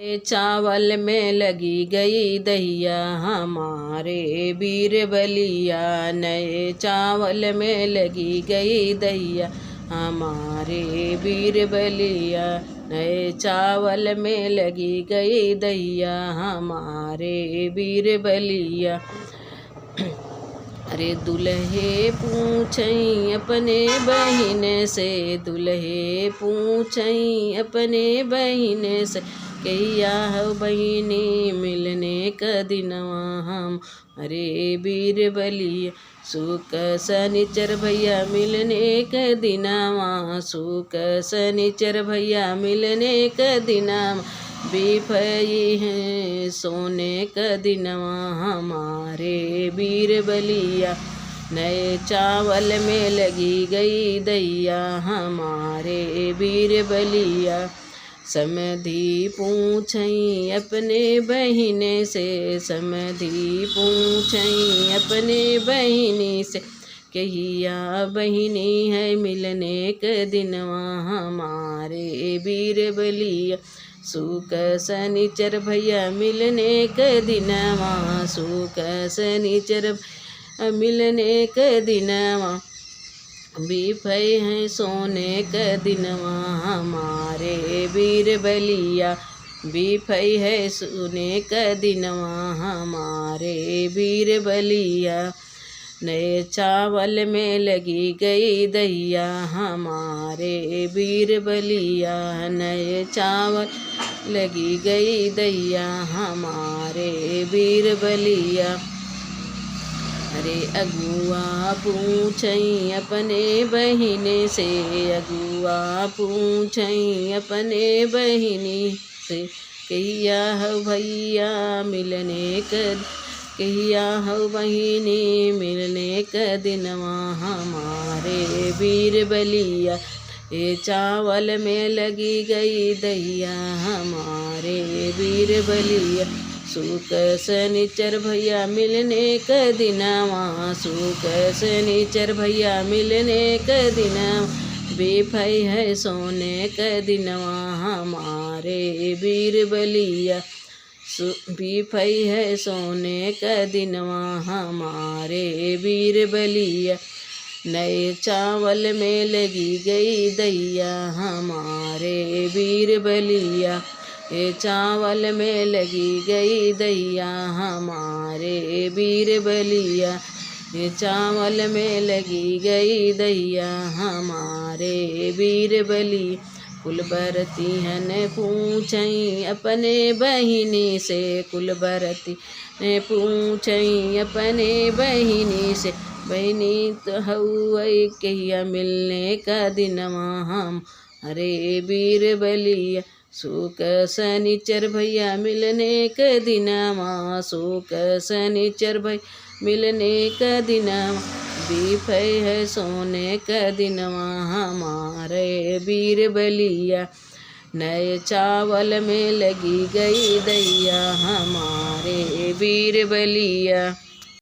चावल में लगी गई दहिया हमारे बीर बलिया। नए चावल में लगी गई दहिया हमारे बीर बलिया। नए चावल में लगी गई दहिया हमारे बीर बलिया। अरे दुल्हे पूछई अपने बहिन से, दुल्हे पूछई अपने बहिन से, कहिया हो बहिनी मिलने क दिनवा हम। अरे बीर बलिया सुख शनिचर भैया मिलने क दिनवा, सुख शनिचर भैया मिलने क दिनवा। बेफई हैं सोने क दिनवा हमारे बीर बलिया। नए चावल में लगी गई दहिया हमारे बीर बलिया। समधी पूछई अपने बहिने से, समधी पूछई अपने बहिनी से, कहिया बहिनी है मिलने क दिनवा हमारे बीर बलिया। सुख शनिचर भैया मिलने क दिनवा, सुख शनिचर मिलने क दिनवा। बेफई हैं सोने क दिनवा हमारे बीर बलिया। बेफई है सोने क दिनवा हमारे बीर बलिया। नए चावल में लगी गई दहिया हमारे बीर बलिया। नए चावल लगी गई दहिया हमारे बीर बलिया। अरे अगुआ पूछई अपने बहिने से, अगुआ पूछई अपने बहिनी से, कहिया हो भैया मिलने क, कहिया हो बहिनी मिलने क दिनवा हमारे बीर बलिया। ये चावल में लगी गई दहिया हमारे बीर बलिया। सुख शनिचर भैया मिलने क दिनवा, सुख शनिचर भैया मिलने क दिनवा। बेफई है सोने क दिनवा हमारे बीर बलिया। बेफई है सोने क दिनवा हमारे बीर बलिया। नए चावल में लगी गई दहिया हमारे बीर बलिया। ये चावल में लगी गई दहिया हमारे बीर बलिया। ये चावल में लगी गई दहिया हमारे बीर बलिया। कुलबरती हन पूछई अपने बहिनी से, कुलबरती ने पूछई अपने बहिनी से, बहिनी तो हउई कहिया मिलने का दिनवा हम। अरे बीर बलिया सुख शनिचर भैया मिलने क दिनवा, सुख शनिचर भैया मिलने क दिनवा। बेफई है सोने क दिनवा हमारे बीर बलिया। नए चावल में लगी गई दहिया हमारे बीर बलिया।